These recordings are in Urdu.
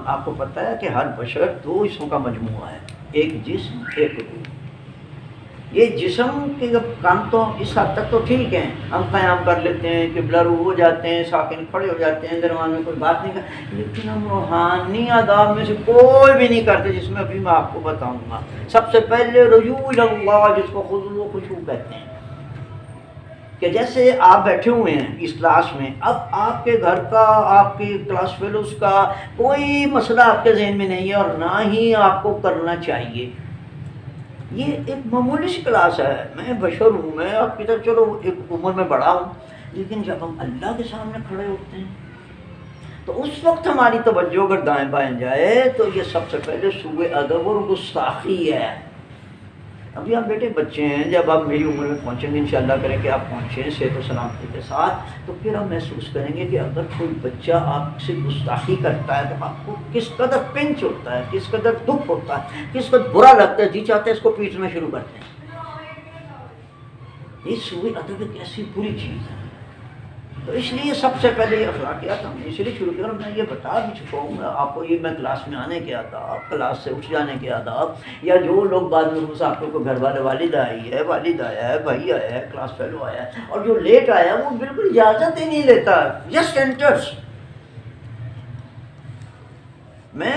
آپ کو پتہ ہے کہ ہر بشر دو حصوں کا مجموعہ ہے، ایک جسم ایک روح۔ یہ جسم کے کام تو اس حد تک تو ٹھیک ہیں، ہم قیام کر لیتے ہیں، قبلہ رو ہو جاتے ہیں، ساکن کھڑے ہو جاتے ہیں، درمیان میں کوئی بات نہیں کرتے، لیکن ہم روحانی آداب میں سے کوئی بھی نہیں کرتے، جس میں ابھی میں آپ کو بتاؤں گا۔ سب سے پہلے رجوع اللہ، جس کو خضوع و خشوع کہتے ہیں، کہ جیسے آپ بیٹھے ہوئے ہیں اس کلاس میں، اب آپ کے گھر کا، آپ کی کلاس فیلوز کا کوئی مسئلہ آپ کے ذہن میں نہیں ہے اور نہ ہی آپ کو کرنا چاہیے۔ یہ ایک معمولی سی کلاس ہے، میں بشر ہوں، میں آپ کی طرح چلو ایک عمر میں بڑا ہوں، لیکن جب ہم اللہ کے سامنے کھڑے ہوتے ہیں تو اس وقت ہماری توجہ اگر دائیں بائیں جائے تو یہ سب سے پہلے سوء ادب اور گستاخی ہے۔ ابھی آپ بیٹے بچے ہیں، جب آپ میری عمر میں پہنچیں گے، انشاءاللہ کریں کہ آپ پہنچیں صحت و سلامتی کے ساتھ، تو پھر آپ محسوس کریں گے کہ اگر کوئی بچہ آپ سے گستاخی کرتا ہے تو آپ کو کس قدر پنچ ہوتا ہے، کس قدر دکھ ہوتا ہے، کس قدر برا لگتا ہے، جی چاہتے ہیں اس کو پیٹنا شروع کرتے ہیں۔ یہ سوء ادب ایک ایسی بری چیز ہے، تو اس لیے سب سے پہلے یہ اخلاقیات ہم نے اس لیے شروع کیا، اور میں یہ بتا بھی چکا ہوں آپ کو، یہ میں کلاس میں آنے کے آداب، کلاس سے اٹھ جانے کے آداب، یا جو لوگ بعد میں آپ کو گھر والے، والد آئی ہے، والد آیا ہے، بھائی آیا ہے، کلاس فیلو آیا ہے، اور جو لیٹ آیا ہے وہ بالکل اجازت ہی نہیں لیتا، جسٹ انٹرس۔ میں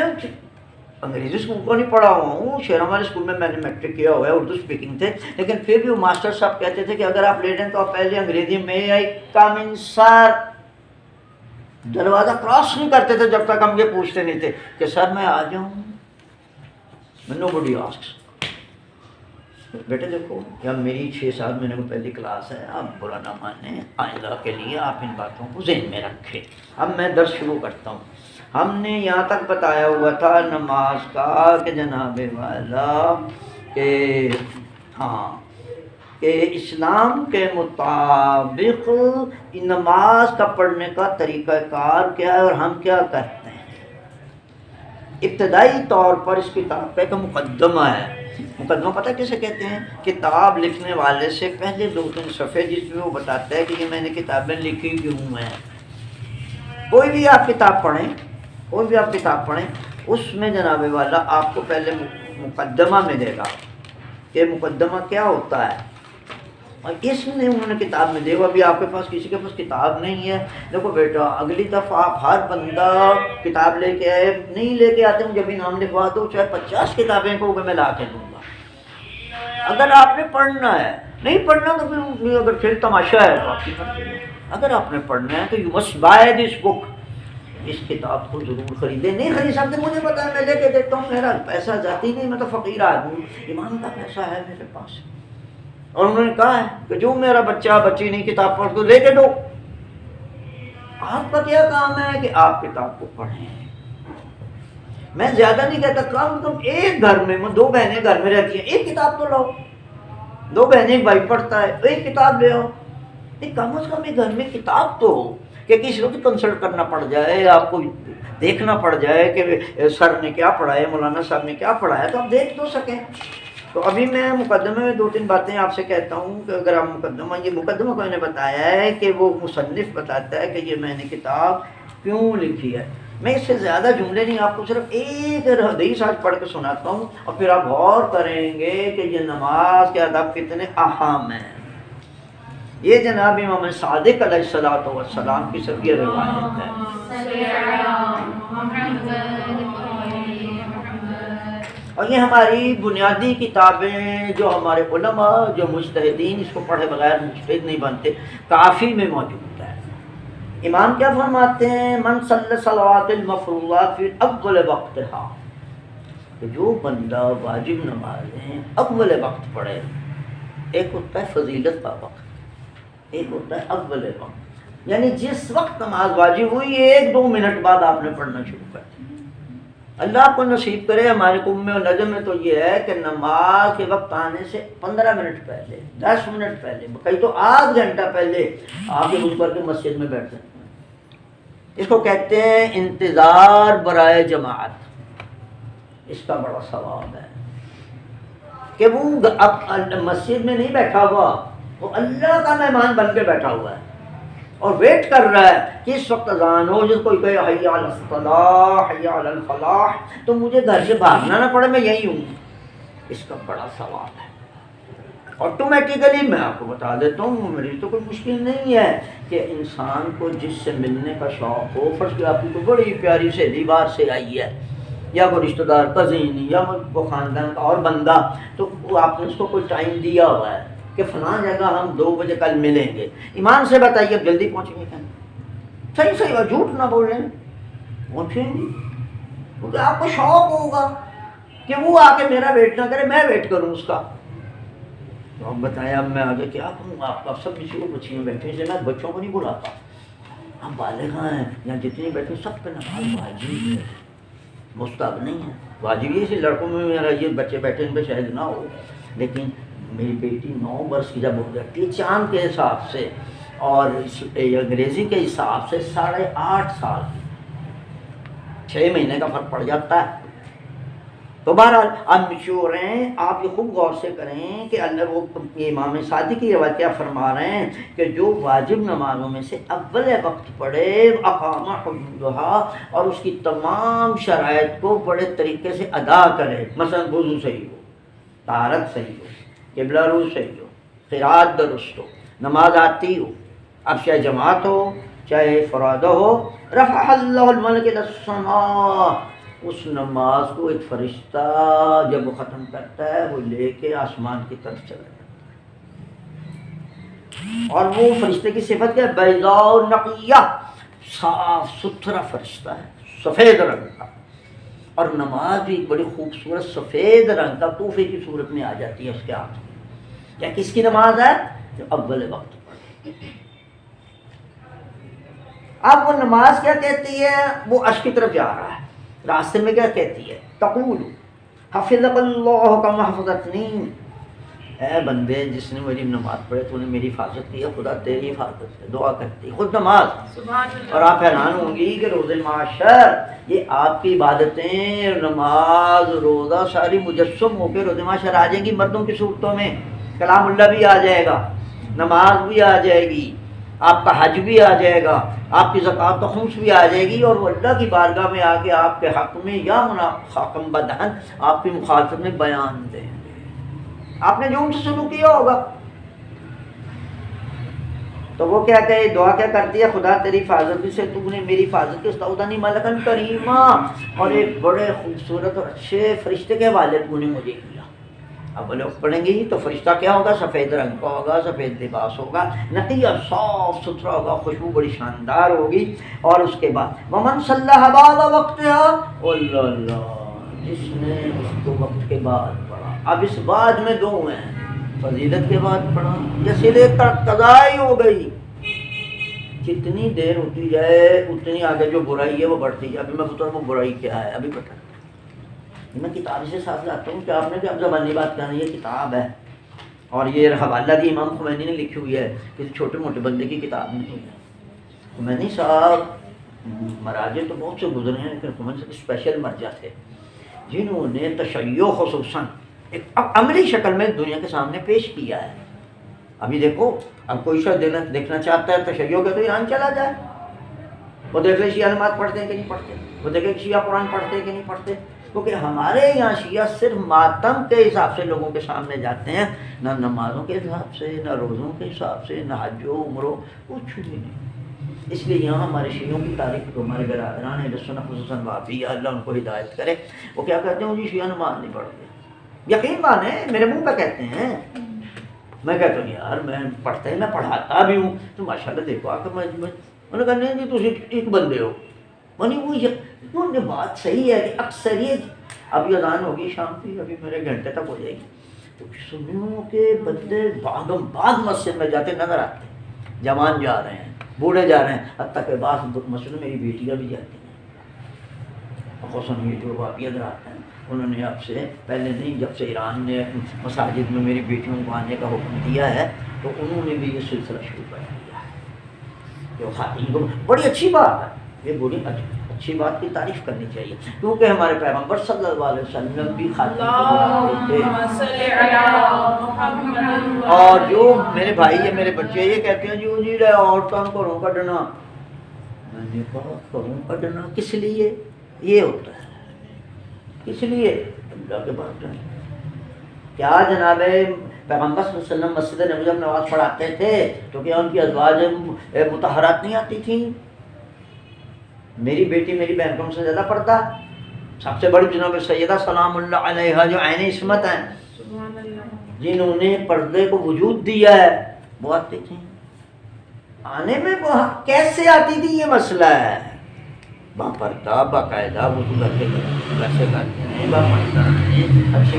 انگریزی اسکول کو نہیں پڑھا ہوا ہوں، شیروں والے اسکول میں نے میٹرک کیا ہوا ہے، اردو اسپیکنگ تھے، لیکن پھر بھی وہ ماسٹر صاحب کہتے تھے کہ اگر آپ لیٹ ہیں تو آپ پہلے انگریزی میں آئی کم ان سر، دروازہ کراس نہیں کرتے تھے جب تک ہم یہ پوچھتے نہیں تھے کہ سر میں آ جاؤں، نو بڈی آسکس۔ بیٹے دیکھو، یا میری 6-7 مہینے کو پہلی کلاس ہے، آپ برا نہ مانیں، آئندہ کے لیے آپ ان باتوں کو ذہن میں رکھیں۔ اب میں درس شروع کرتا ہوں۔ ہم نے یہاں تک بتایا ہوا تھا نماز کا کہ جناب والا کہ کہ اسلام کے مطابق نماز کا پڑھنے کا طریقہ کار کیا ہے اور ہم کیا کرتے ہیں۔ ابتدائی طور پر اس کتاب کا ایک مقدمہ ہے۔ مقدمہ پتہ کیسے کہتے ہیں؟ کتاب لکھنے والے سے پہلے 2-3 صفحے جس میں وہ بتاتا ہے کہ یہ میں نے کتابیں لکھی کیوں ہیں۔ کوئی بھی آپ کتاب پڑھیں، اس میں جناب والا آپ کو پہلے مقدمہ ملے گا کہ مقدمہ کیا ہوتا ہے، اور اس میں انہوں نے کتاب میں دیکھو، ابھی آپ کے پاس کسی کے پاس کتاب نہیں ہے، دیکھو بیٹا اگلی دفعہ آپ ہر بندہ کتاب لے کے آئے، نہیں لے کے آتے مجھے بھی نام لکھوا دو، چاہے 50 کتابیں کو میں لا کے دوں گا۔ اگر آپ نے پڑھنا ہے، نہیں پڑھنا تو پھر اگر کھیل تماشا ہے تو آپ کی مرضی ہے۔ اگر آپ نے پڑھنا ہے تو یو مسٹ بائی دس بک، اس کتاب کو ضرور خریدیں۔ نہیں خرید سکتے مجھے پتا ہے، میں لے کے دیتا ہوں، میرا پیسہ ذاتی نہیں، میں تو فقیر آدمی ہوں، ایمان کا پیسہ ہے میرے پاس، اور انہوں نے کہا ہے کہ جو میرا بچہ بچی نہیں کتاب پڑھ تو لے کے دو۔ آپ کا کیا کام ہے کہ آپ کتاب کو پڑھیں۔ میں زیادہ نہیں کہتا، کم تم ایک گھر میں 2 بہنیں گھر میں رہتی ہیں، ایک کتاب تو لاؤ، 2 بہنیں ایک بھائی پڑھتا ہے، ایک کتاب لے آؤ، کم از کم ایک گھر میں کتاب تو ہو کہ کسی کو بھی کنسلٹ کرنا پڑ جائے، آپ کو دیکھنا پڑ جائے کہ سر نے کیا پڑھایا، مولانا صاحب نے کیا پڑھایا، تو آپ دیکھ تو سکیں۔ تو ابھی میں مقدمے میں 2-3 باتیں آپ سے کہتا ہوں کہ اگر آپ یہ مقدمہ کو میں نے بتایا ہے کہ وہ مصنف بتاتا ہے کہ یہ میں نے کتاب کیوں لکھی ہے۔ میں اس سے زیادہ جملے نہیں، آپ کو صرف ایک حدیث آج پڑھ کے سناتا ہوں، اور پھر آپ غور کریں گے کہ یہ نماز کے آداب کتنے اہم ہیں۔ یہ جناب امام صادق علیہ السلام کی صرف یہ روایت ہے۔ اور یہ ہماری بنیادی کتابیں جو ہمارے علماء، جو مجتہدین اس کو پڑھے بغیر مجتہد نہیں بنتے، کافی میں موجود ہے۔ امام کیا فرماتے ہیں؟ من صلی صلوات المفروضات فی اول وقتہا، کہ جو بندہ واجب نمازیں اول وقت پڑھے، ایک ہوتا ہے فضیلت کا وقت، ایک ہوتا ہے اول وقت، یعنی جس وقت نماز واجب ہوئی 1-2 منٹ بعد آپ نے پڑھنا شروع کر دیا۔ اللہ کو نصیب کرے، ہمارے قوم میں اور نظم میں تو یہ ہے کہ نماز کے وقت آنے سے 15 منٹ پہلے، 10 منٹ پہلے، کئی تو آدھ گھنٹہ پہلے آپ وضو کر کے مسجد میں بیٹھتے ہیں۔ اس کو کہتے ہیں انتظار برائے جماعت۔ اس کا بڑا ثواب ہے کہ وہ اب مسجد میں نہیں بیٹھا ہوا، وہ اللہ کا مہمان بن کے بیٹھا ہوا ہے۔ اور ویٹ کر رہا ہے کہ اس وقت اذان ہو، جس کوئی کہے حی علی الصلاح حی علی الفلاح، تو مجھے گھر سے بھاگنا نہ پڑے، میں یہی ہوں. اس کا بڑا ثواب ہے. آٹومیٹیکلی میں آپ کو بتا دیتا ہوں، میری تو کوئی مشکل نہیں ہے کہ انسان کو جس سے ملنے کا شوق ہو، فرض کہ آپ کی کوئی بڑی پیاری سہیلی باہر سے آئی ہے، یا کوئی رشتہ دار کزین یا وہ خاندان کا اور بندہ، تو آپ نے اس کو کوئی ٹائم دیا ہوا ہے کہ فلاں جگہ ہم 2 بجے کل ملیں گے. ایمان سے بتائیے اب جلدی پہنچیں گے کیا؟ صحیح اور جھوٹ نہ بول رہے ہیں، پہنچیں گے کیونکہ آپ کو شوق ہوگا کہ وہ آ کے میرا ویٹ نہ کرے، میں ویٹ کروں اس کا. تو اب بتائیں اب میں آگے کیا کروں؟ آپ کا سب کسی کو بچیاں بیٹھے ہیں، میں بچوں کو نہیں بلاتا، ہم بالغ ہیں یا جتنے بیٹھے سب پہ نماز واجب ہے، مستحب نہیں ہے. واجب یہ لڑکوں میں میرا یہ بچے بیٹھے ان پہ شاید نہ ہو، لیکن میری بیٹی 9 برس کی جب ہو جاتی ہے چاند کے حساب سے اور انگریزی کے حساب سے 8.5 سال، 6 مہینے کا فرق پڑ جاتا ہے. تو بہرحال آپ مچور ہیں، آپ یہ خوب غور سے کریں کہ اللہ وہ امام صادق کی روایت کیا فرما رہے ہیں کہ جو واجب نمازوں میں سے اول وقت پڑھے، اقام حدودہا، اور اس کی تمام شرائط کو بڑے طریقے سے ادا کرے، مثلا وضو صحیح ہو، طہارت صحیح ہو، قبلہ رو صحیح ہو، قرات درست ہو، نماز آتی ہو، اب چاہے جماعت ہو چاہے فرادہ ہو، رفع اللہ الملک الی السماء، اس نماز کو ایک فرشتہ جب وہ ختم کرتا ہے وہ لے کے آسمان کی طرف چلا جاتا ہے. اور وہ فرشتے کی صفت کیا ہے؟ بیضاء نقیہ، صاف ستھرا فرشتہ ہے، سفید رنگ کا. اور نماز بھی ایک بڑی خوبصورت سفید رنگ کا تحفے کی صورت میں آ جاتی ہے اس کے ہاتھ میں. کیا کس کی نماز ہے؟ جو اول وقت پڑھے. اب وہ نماز کیا کہتی ہے؟ وہ عرش کی طرف جا رہا ہے، راستے میں کیا کہتی ہے؟ تقول حفظک اللہ کما حفظتنی، اے بندے جس نے میری نماز پڑھے تو نے میری حفاظت کی ہے، خدا تیری حفاظت ہے. دعا کرتی ہے خود نماز. اور آپ حیران ہوں گی کہ روز معاشر یہ آپ کی عبادتیں، نماز روزہ ساری مجسم ہو کے روز معاشر آ جائیں گی مردوں کی صورتوں میں. کلام اللہ بھی آ جائے گا، نماز بھی آ جائے گی، آپ کا حج بھی آ جائے گا، آپ کی زکوٰۃ و خمس بھی آ جائے گی، اور وہ اللہ کی بارگاہ میں آ کے آپ کے حق میں یا منافقم بدہن آپ کی مخالفت میں بیان دیں گے. آپ نے جو ان سے سلوک کیا ہوگا. تو وہ کیا کہ دعا کیا کرتی ہے؟ خدا تیری حفاظت سے تو نے میری حفاظت کی، استعوذنی ملکا کریما، اور ایک بڑے خوبصورت اور اچھے فرشتے کے حوالے تو نے مجھے کیا. اب لوگ پڑھیں گی تو فرشتہ کیا ہوگا؟ سفید رنگ کا ہوگا، سفید لباس ہوگا، نقیہ صاف ستھرا ہوگا، خوشبو بڑی شاندار ہوگی. اور اس کے بعد ومن صلی بعد وقتها، اللہ اللہ، جس نے اس کو وقت کے بعد پڑھا. اب اس بعد میں 2 ہیں، فضیلت کے بعد پڑھا یا سلے قضائی ہو گئی. جتنی دیر ہوتی جائے اتنی آگے جو برائی ہے وہ بڑھتی جائے. ابھی میں بتا رہا ہوں برائی کیا ہے، ابھی بتا. میں کتاب سے ساتھ لاتا ہوں کہ آپ نے کہ اب زبانی بات کرنا، یہ کتاب ہے اور یہ حوالہ دی امام خمینی نے لکھی ہوئی ہے، کسی چھوٹے موٹے بندے کی کتاب نہیں ہے. خمینی صاحب مراجع تو بہت سے گزرے ہیں، لیکن خمینی صاحب اسپیشل مرجع تھے جنہوں نے تشیع خصوصاً ایک عملی شکل میں دنیا کے سامنے پیش کیا ہے. ابھی دیکھو، اب کوئی شخص دیکھنا چاہتا ہے تشیع کا تو ایران چلا جائے، وہ دیکھ لے شیعہ نماز پڑھتے ہیں کہ نہیں پڑھتے، وہ دیکھے شیعہ قرآن پڑھتے ہیں کہ نہیں پڑھتے. کیونکہ ہمارے یہاں شیعہ صرف ماتم کے حساب سے لوگوں کے سامنے جاتے ہیں، نہ نمازوں کے حساب سے، نہ روزوں کے حساب سے، نہ حج و عمروں، کچھ بھی نہیں. اس لیے یہاں ہمارے شیعوں کی تاریخ کو ہمارے برادران اہل سنت خصوصاً وہابی، اللہ ان کو ہدایت کرے، وہ کیا کہتے ہیں؟ جی شیعہ نماز نہیں پڑھتے. یقین مانے میرے منہ پہ کہتے ہیں. میں کہتا ہوں یار میں پڑھتا ہی، میں پڑھاتا بھی ہوں، تو ماشاء اللہ دیکھو آ کر میں نے کہا نہیں جی تم ایک بندے ہو. وہ بات صحیح ہے کہ اکثریت ابھی اذان ہوگی شام کی، ابھی میرے گھنٹے تک ہو جائے گی، تو سنوں کے بندے بعد مسجد میں جاتے نظر آتے ہیں، جوان جا رہے ہیں، بوڑھے جا رہے ہیں، حتیٰ کہ بعض مسجد میں میری بیٹیاں بھی جاتی ہیں. خصوصاً یہ جو واقعی حضرات ہیں انہوں نے اب سے پہلے نہیں، جب سے ایران نے مساجد میں میری بیٹیوں کو آنے کا حکم دیا ہے تو انہوں نے بھی یہ سلسلہ شروع کر دیا ہے. کہ خواتین کو بڑی اچھی بات ہے، یہ بولی اچھی بات کی تعریف کرنی چاہیے، کیونکہ ہمارے پیغمبر صلی اللہ علیہ وسلم بھی خاتون کو بناتے تھے۔ اور جو میرے بھائی ہے، میرے بچے یہ کہتے ہیں جی رہے عورتوں کو گھروں کڈنا، میں نے کہا گھروں کڈنا کس لیے؟ یہ ہوتا ہے کس لیے؟ اللہ کے بات ہے کیا جناب پیغمبر صلی اللہ علیہ وسلم مسجد نبوی میں نماز پڑھاتے تھے تو کیا ان کی ازواج مطہرات نہیں آتی تھیں؟ میری بیٹی میری بہنوں سے زیادہ پڑھتا، سب سے بڑی جناب سیدہ سلام اللہ علیہا جو عین عصمت ہیں، جنہوں نے پردے کو وجود دیا ہے، وہ آتی تھیں۔ آنے میں وہ کیسے آتی تھی یہ مسئلہ ہے، باپردہ باقاعدہ وضو کر کے ویسے کرتے ہیں، باپردہ ہیں، اچھی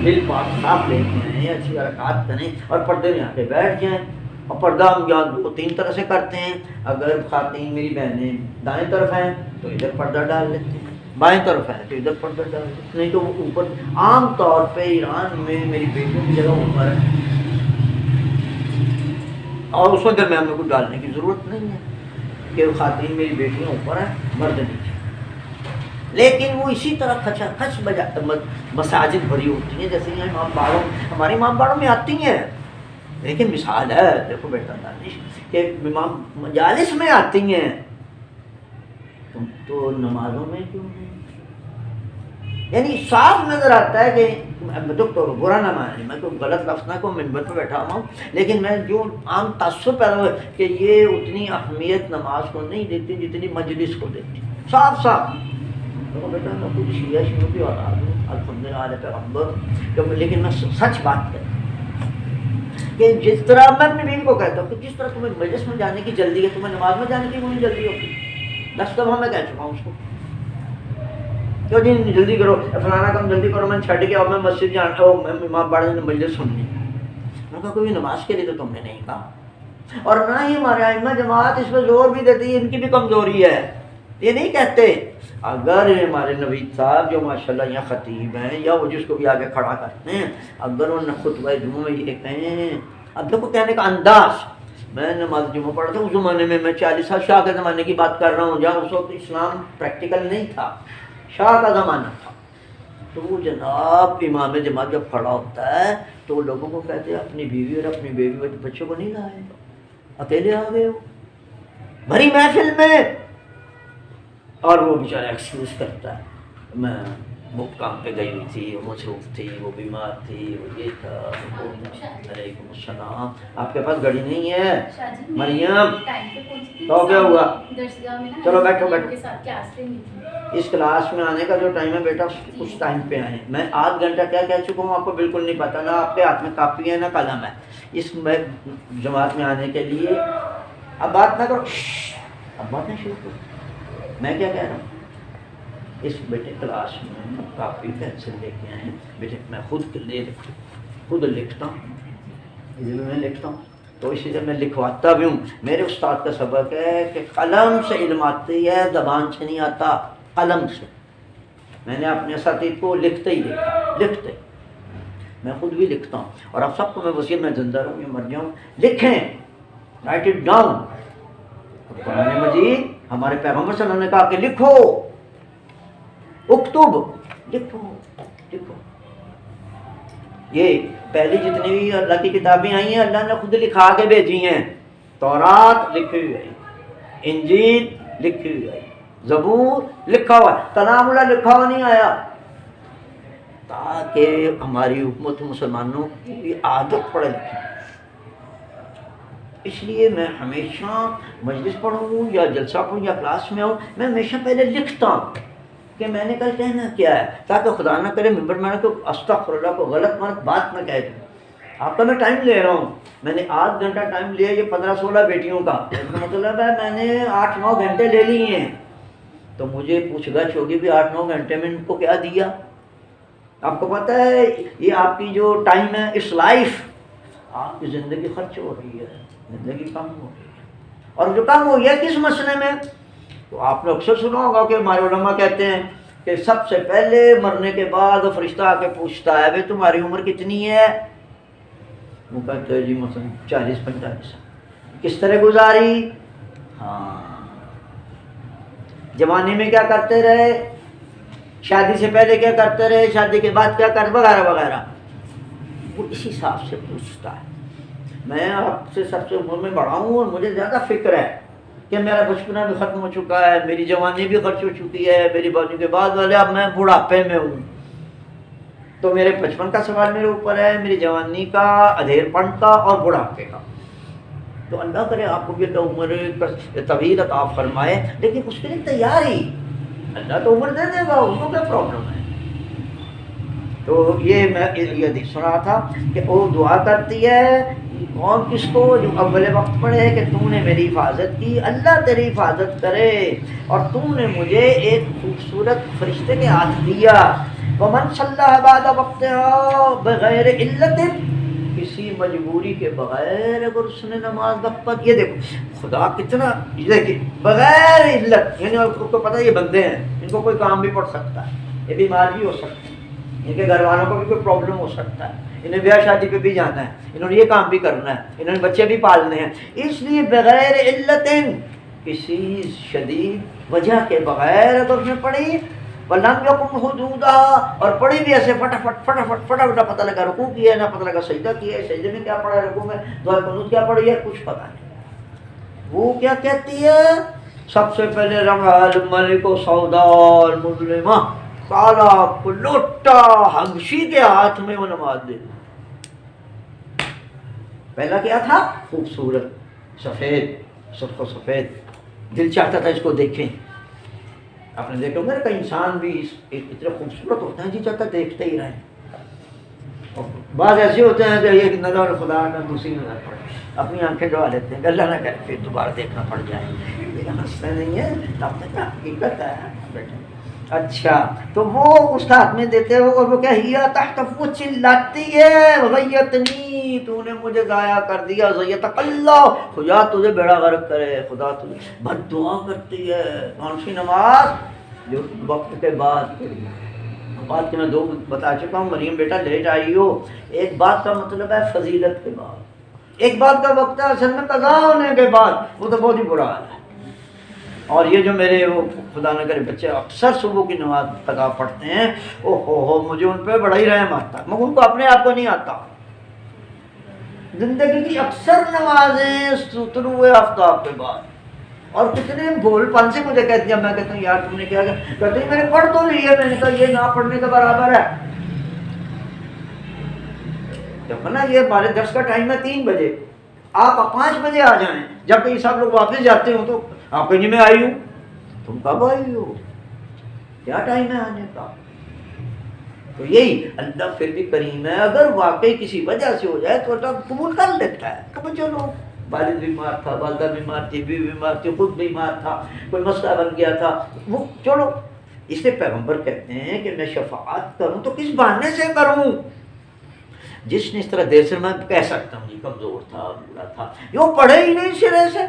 دل پاک صاف لیتے ہیں، اچھی حرکات کریں اور پردے میں آ کے بیٹھ جائیں۔ اور پردہ ہم یہاں 2-3 طرح سے کرتے ہیں، اگر خواتین میری بہنیں دائیں طرف ہیں تو ادھر پردہ ڈال لیتے ہیں، بائیں طرف ہیں تو ادھر پردہ ڈال لیتے ہیں، نہیں تو وہ اوپر عام طور پہ ایران میں میری بیٹیوں کی جگہ اوپر ہے اور اس میں درمیان میں کچھ ڈالنے کی ضرورت نہیں ہے کہ خواتین میری بیٹیاں اوپر ہیں مرد نیچے، لیکن وہ اسی طرح کھچا کھچ مساجد بھری ہوتی ہیں جیسے یہ امام باڑوں ہماری امام باڑوں میں آتی ہیں، لیکن مثال ہے دیکھو بیٹا دانش کہ امام مجالس میں آتی ہیں، تم تو نمازوں میں کیوں نہیں؟ یعنی صاف نظر آتا ہے کہ تو برا نہ مانے، میں کوئی غلط لفظ نہ کو منبر پہ بیٹھا ہوا ہوں، لیکن میں جو عام تعصب پیدا ہوا کہ یہ اتنی اہمیت نماز کو نہیں دیتی جتنی مجلس کو دیتی، صاف صاف دیکھو بیٹا میں کچھ شیعہ کی اولاد ہوں الحمدللہ علیہ پیغمبر، لیکن میں سچ بات کرتا کہ جس طرح میں اپنی بیوی کو کہتا ہوں کہ جس طرح تمہیں مجلس میں جانے کی جلدی ہے تمہیں نماز میں جانے کی کوئی جلدی ہوتی، 10 دفعہ میں کہہ چکا ہوں اس کو کیوں جی جلدی کرو فلانا کام جلدی کرو، میں چھٹ گیا اور میں مسجد جانا ہوں، میں امام باڑے نے مجلس سننی، میں کہا کوئی نماز کے لیے تو تم نے نہیں کہا، اور نہ ہی ہمارے ائمہ جماعت اس پہ زور بھی دیتی ہے، ان کی بھی کمزوری ہے، یہ نہیں کہتے اگر ہمارے نوید صاحب جو ماشاءاللہ یہاں خطیب ہیں یا وہ جس کو بھی آگے کھڑا کرتے ہیں، اگر انہوں نے خطبہ جمعہ میں یہ کہیں، اب دیکھو کہنے کا انداز، میں نماز جمعہ پڑھتا ہوں اس زمانے میں 40 سال شاہ کے زمانے کی بات کر رہا ہوں جہاں اس وقت اسلام پریکٹیکل نہیں تھا، شاہ کا زمانہ تھا، تو وہ جناب امام جماعت جب کھڑا ہوتا ہے تو وہ لوگوں کو کہتے ہیں اپنی بیوی اور اپنی بیوی بچوں کو نہیں لائے، اکیلے آ گئے ہو بھری محفل میں، اور وہ بیچارہ ایکسکیوز کرتا ہے میں وہ کام پہ گئی ہوئی تھی، وہ مصروف تھی، وہ بیمار تھی، وہ یہ تھا، وعلیکم السلام، آپ کے پاس گاڑی نہیں ہے مریم؟ تو کیا ہوا؟ چلو بیٹھو بیٹھو، اس کلاس میں آنے کا جو ٹائم ہے بیٹا اس ٹائم پہ آئیں، میں آدھ گھنٹہ کیا کہہ چکا ہوں آپ کو بالکل نہیں پتہ، نہ آپ کے ہاتھ میں کاپی ہے نہ قلم ہے اس میں جماعت میں آنے کے لیے، اب بات نہ کرو، اب بات نہیں شروع کرو، میں کیا کہہ رہا ہوں، اس بیٹے کلاس میں کاپی پینسل لے کے آئیں، بیٹے میں خود لکھتا ہوں، میں لکھتا ہوں تو اسی طرح میں لکھواتا بھی ہوں، میرے استاد کا سبق ہے کہ قلم سے علم آتی ہے زبان سے نہیں آتا، قلم سے، میں نے اپنے اساتذہ کو لکھتے ہی لکھتے، میں خود بھی لکھتا ہوں، اور اب سب کو میں وصیت میں زندہ رہوں یا مر جاؤں، لکھیں، رائٹ اٹ ڈاؤن، قرآن مجید ہمارے پیغمبر صلی اللہ علیہ وسلم نے کہا کہ لکھو، اکتب، لکھو لکھو، یہ پہلی جتنی بھی اللہ کی کتابیں آئی ہیں اللہ نے خود لکھا کے بھیجی ہیں، تورات لکھی ہوئی ہے، انجیل لکھی ہوئی ہے، زبور لکھا ہوا ہے، کلام اللہ لکھا ہوا نہیں آیا، تاکہ ہماری حکومت مسلمانوں کی عادت پڑے لکھی، اس لیے میں ہمیشہ مجلس پڑھوں یا جلسہ پڑھوں یا کلاس میں آؤں، میں ہمیشہ پہلے لکھتا ہوں کہ میں نے کل کہنا کیا ہے، تاکہ خدا نہ کرے ممبر میں تو استغفر اللہ کو غلط مت بات نہ کہہ دوں، آپ کا میں ٹائم لے رہا ہوں، میں نے آدھ گھنٹہ ٹائم لیا یہ 15-16 بیٹیوں کا، اس کا مطلب ہے میں نے 8-9 گھنٹے لے لیے ہیں، تو مجھے پوچھ گچھ ہوگی بھی 8-9 گھنٹے میں ان کو کیا دیا، آپ کو پتہ ہے یہ آپ کی جو ٹائم ہے اس لائف، آپ کی زندگی خرچ ہو رہی ہے، زندگی کم ہو رہی ہے، اور جو کم ہو گیا کس مسئلے میں، تو آپ نے اکثر سنا ہوگا کہ ہمارے علماء کہتے ہیں کہ سب سے پہلے مرنے کے بعد فرشتہ آ کے پوچھتا ہے بھائی تمہاری عمر کتنی ہے، وہ کہتے ہیں جی مثلا 40-45، کس طرح گزاری، ہاں جوانی میں کیا کرتے رہے، شادی سے پہلے کیا کرتے رہے، شادی کے بعد کیا کرتے، وغیرہ وغیرہ. وہ اسی حساب سے پوچھتا ہے. میں آپ سے سب سے عمر میں بڑا ہوں اور مجھے زیادہ فکر ہے کہ میرا بچپنا بھی ختم ہو چکا ہے، میری جوانی بھی خرچ ہو چکی ہے، میری بچوں کے بعد والے اب میں بڑھاپے میں ہوں. تو میرے بچپن کا سوال میرے اوپر ہے، میری جوانی کا، ادھیر پن کا اور بڑھاپے کا. تو اللہ کرے آپ کو بھی اللہ عمر طویل عطا فرمائے، لیکن اس کے لیے تیار ہی، اللہ تو عمر دے دے گا، اس کو کیا پرابلم ہے. تو یہ میں یہ حدیث سنا تھا کہ وہ دعا کرتی ہے کون، کس کو، جو اول وقت پڑھے کہ تو نے میری حفاظت کی، اللہ تیری حفاظت کرے اور تو نے مجھے ایک خوبصورت فرشتے کے ہاتھ دیا. ومن صلی بعد وقتها بغیر علت، کسی مجبوری کے بغیر اگر اس نے نماز وقت پر، یہ دیکھو خدا کتنا، دیکھیں بغیر علت، یعنی آپ کو پتہ یہ بندے ہیں ان کو کوئی کام بھی پڑ سکتا ہے، یہ بیمار بھی ہو سکتا ہے، ان کے گھر والوں کو بھی کوئی پرابلم ہو سکتا ہے، انہیں بیاہ شادی پہ بھی جانا ہے، انہوں نے یہ کام بھی کرنا ہے، انہوں نے بچے بھی پالنے ہیں. اس لیے بغیر علت، کسی شدید وجہ کے بغیر اگر اس نے پڑھی، وَلَمْ يَقُمْ حُدُودَهَا، اور پڑھی بھی ایسے فٹافٹ، نہ پتہ لگا رکوع کیا ہے، نہ پتہ لگا سجدہ کیا ہے، سجدے میں کیا پڑھا ہے، رکوع میں دعا قنوت کیا پڑھی ہے، کچھ پتہ نہیں. وہ کیا کہتی ہے، سب سے پہلے رمى الملك سودا المظلمہ، کالا کلوٹا حبشی کے ہاتھ میں وہ نماز دے. پہلا کیا تھا، خوبصورت سفید، سرخ و سفید، دل چاہتا تھا اس کو دیکھیں. آپ نے دیکھا ہوگا کہ انسان بھی اتنے خوبصورت ہوتا ہے جی چاہتا دیکھتے ہی رہیں. بعض ایسے ہوتے ہیں کہ ایک نظر خدا نہ دوسری نظر پڑے، اپنی آنکھیں ڈوا لیتے ہیں کہ اللہ نہ کرے پھر دوبارہ دیکھنا پڑ جائے. یہ ہنستے نہیں ہے، تب تک حقیقت ہے بیٹے. اچھا تو وہ اس کا ہاتھ میں دیتے ہو اور وہ کیا ہیا تحت، وہ چلاتی ہے غیتنی، تو نے مجھے ضائع کر دیا، غیتک اللہ، خدا تجھے بیڑا غرق کرے، خدا تجھے بد دعا کرتی ہے. کون سی نماز جو وقت کے بعد پڑھی. بات کہ میں دو بتا چکا ہوں، مریم بیٹا لیٹ آئی ہو، ایک بات کا مطلب ہے فضیلت کے بعد، ایک بات کا وقت ہے اصل میں قضا ہونے کے بعد، وہ تو بہت ہی برا حال ہے. اور یہ جو میرے وہ خدا نہ کرے بچے اکثر صبح کی نماز قضا پڑھتے ہیں، او ہو مجھے ان پہ بڑا ہی رحم آتا ہے، مگر ان کو اپنے آپ کو نہیں آتا. زندگی کی اکثر نمازیں طلوع آفتاب کے بعد، اور کتنے بھول پن سے مجھے کہتی ہیں، میں کہتا ہوں یار تم نے کیا کہتے ہیں میں نے پڑھ تو لی ہے، میں نے کہا یہ نہ پڑھنے کے برابر ہے. دیکھو نا یہ ہمارے درس کا ٹائم ہے 3 بجے، آپ 5 بجے آ جائیں، جب کہ یہ سب لوگ واپس جاتے ہوں تو آپ کہیں میں آئی ہوں، تم کب آئی ہو، کیا ٹائم ہے آنے کا. تو یہی اللہ پھر بھی کریم ہے، اگر واقعی کسی وجہ سے ہو جائے تو اللہ قبول کر لیتا ہے کہ چلو والد بیمار تھا، والدہ بیمار تھی، بیوی بیمار تھی، خود بیمار تھا، کوئی مسئلہ بن گیا تھا، وہ چلو. اس لیے پیغمبر کہتے ہیں کہ میں شفاعت کروں تو کس بہانے سے کروں. جس نے اس طرح دیر سے، میں کہہ سکتا ہوں یہ کمزور تھا، بوڑھا تھا، یہ وہ پڑھے ہی نہیں سرے سے،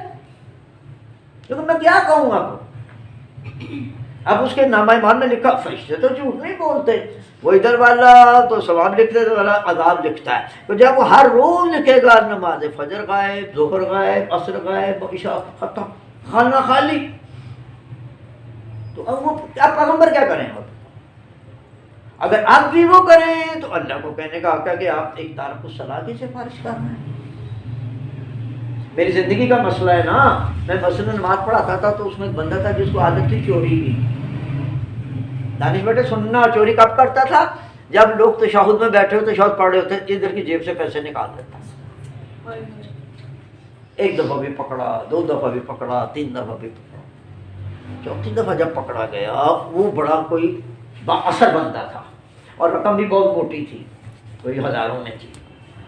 لیکن میں کیا کہوں آپ کو. اب اس کے نامہ ایمان میں لکھا، فرشتے تو جھوٹ نہیں بولتے، وہ ادھر والا تو ثواب لکھتے تو والا عذاب لکھتا ہے. تو جب وہ ہر روز لکھے گا نماز فجر غائب، ظہر غائب، عصر غائب، عشاء ختم، خانہ خالی، تو اب وہ اب پیغمبر کیا کریں. اگر آپ بھی وہ کریں تو اللہ کو کہنے کا حق ہے کہ آپ ایک تارک الصلاۃ کی سفارش کر رہے ہیں. میری زندگی کا مسئلہ ہے نا، میں مثلا نماز پڑھاتا تھا تو اس میں ایک بندہ تھا جس کو عادت تھی چوری کی. دانش بیٹے سننا، چوری کب کرتا تھا، جب لوگ تشہد میں بیٹھے ہوتے، تشہد پڑھ رہے ہوتے، ادھر کی جیب سے پیسے نکال دیتا. ایک دفعہ بھی پکڑا، 2 دفعہ بھی پکڑا، 3 دفعہ بھی پکڑا، 4تھی دفعہ جب پکڑا گیا وہ بڑا کوئی با اثر بنتا تھا اور رقم بھی بہت موٹی تھی، کوئی ہزاروں میں تھی.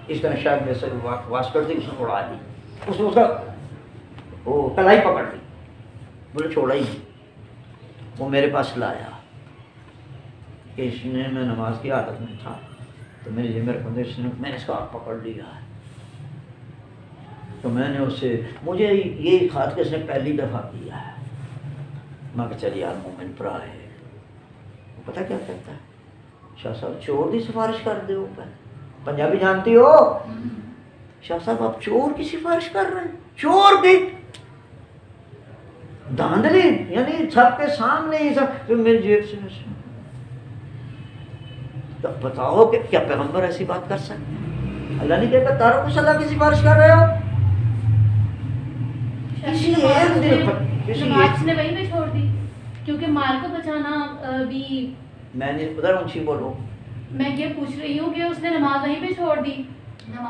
اس طرح شاید میں سے واس کرتی، اس نے اڑا دی، اس نے اس کا وہ کلائی پکڑ لی، بولے چھوڑا ہی نہیں. وہ میرے پاس لایا کہ اس نے، میں نماز کی حالت میں تھا تو میرے ذمہ رکھنے، اس نے، میں نے اس کا ہاتھ پکڑ لیا. تو میں نے اسے، مجھے یہ خط کہ اس نے پہلی دفعہ کیا ہے. میں کہا چل یار مومن پرا ہے. وہ پتہ کیا کہتا ہے، شاہ صاحب چور کی سفارش کر دے. پنجابی جانتی ہو، شاہ صاحب آپ چور کی سفارش کر رہے ہیں، چور کی. دھاندلی، یعنی سب کے سامنے ہی سب پھر میری جیب سے ایسے۔ تو بتاؤ کہ کیا پیغمبر ایسی بات کر سکتے ہیں؟ اللہ نے کہا تاروں کو اللہ کی سفارش کر رہے ہو؟ کسی ایک دن نماز نے وہیں پہ چھوڑ دی کیونکہ مال کو بچانا بھی۔ میں نے ادھر اونچی بولو، میں یہ پوچھ رہی ہوں کہ اس نے نماز وہیں پہ چھوڑ دی،